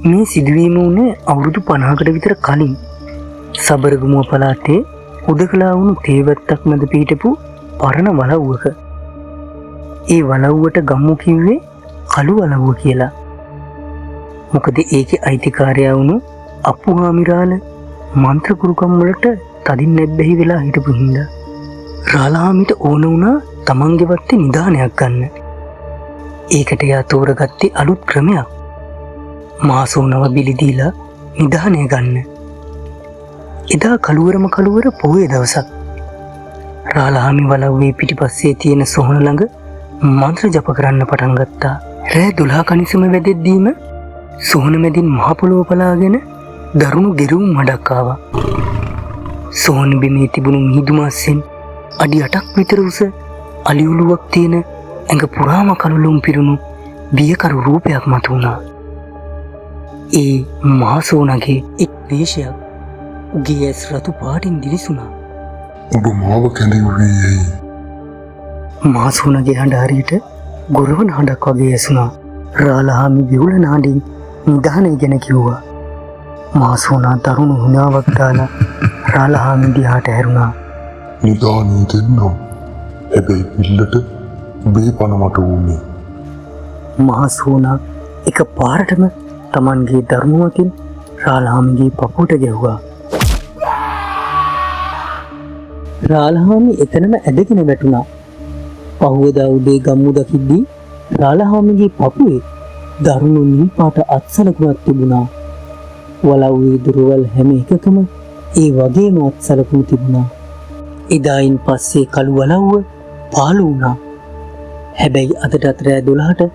මේ සිදුවීම වුණේ අවුරුදු 50කට විතර කලින්. සබරගමුව පළාතේ උදකලා වුණු තේවත්තක් මැද පිහිටපු පරණ වලව්වක. ඒ වලව්වට ගම්මු කිව්වේ කළු වලව්ව කියලා. මොකද ඒකේ අයිතිකාරයා වුණු අප්පුහාමිරාල මන්ත්‍ර කුරුකම් වලට තදින් නැබ්බැහි වෙලා හිටපු හින්දා රාලහාමිට ඕන වුණා තමන්ගේ වත්තේ නිදානයක් ගන්න. ඒකට එයා තෝරගත්තේ අලුත් ක්‍රමයක්. මාසෝනව බිලි දීලා නිදානය ගන්න. එදා කළුවර පොහොය දවසක්. රාලහාමි වලව්වේ පිටිපස්සේ තියෙන සොහන ළඟ මන්ත්‍ර ජප කරන්න පටන් ගත්තා. රෑ 12 කනිසම වැදෙද්දීම සොහන මැදින් මහ පොළොව පලාගෙන දරුණු ගෙරුම් මඩක් ආවා. සොහන බිමේ තිබුණු මිහිදු මාස්සෙන් අඩි 8ක් විතර උස අලි උලුවක් තියෙන ඇඟ පුරාම කළුලුම් පිරුණු බියකරු රූපයක් මතුවුණා. ඒ මහසෝනගේ එක් වේශයක් උගේ ඇස් රතු පාටින් දිලිසුණා. ඔබ මාව කැඳවුවේ ඇයි? මහසෝනගේ හඬ හරියට ගොරවන හඬක් වගේ ඇසුණා. රාලහාමි විවුල නාඩින් නිදානය ගැන කිව්වා. මහසෝනා දරුණු හිනාවක් දාලා රාලහාමි දිහාට හැරුණා. නිදානේ දෙන්නම්. හැබැයි පිල්ලට බේ පන මට වුණේ. මහසෝනා එක පාරටම තමන්ගේ දරුණුවකින් රාලහාමිගේ පපුවට ගැහුවා. රාලහාමි එතනම ඇදගෙන වැටුණා. පහුවදා උදේ ගම්මු දකිද්දී රාලහාමිගේ පපුවේ දරුණු නිල් පාට අත්සලකුණක් තිබුණා. වලව්වේ දුරවල් හැම එකකම ඒ වගේම අත්සලකුණු තිබුණා. එදායින් පස්සේ කළු වලව්ව පාළු වුණා. හැබැයි අදටත් රෑ 12ට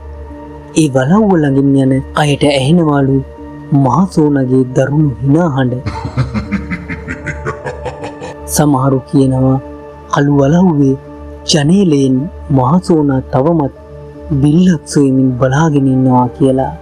ඒ වලව්ව ළඟින් යන අයට ඇහෙනවලු මහසෝනගේ දරුණු හිනා හඬ. සමහරු කියනවා කළු වලව්වේ ජනේලයෙන් මහසෝනා තවමත් බිල්ලක් සොයමින් බලාගෙන ඉන්නවා කියලා.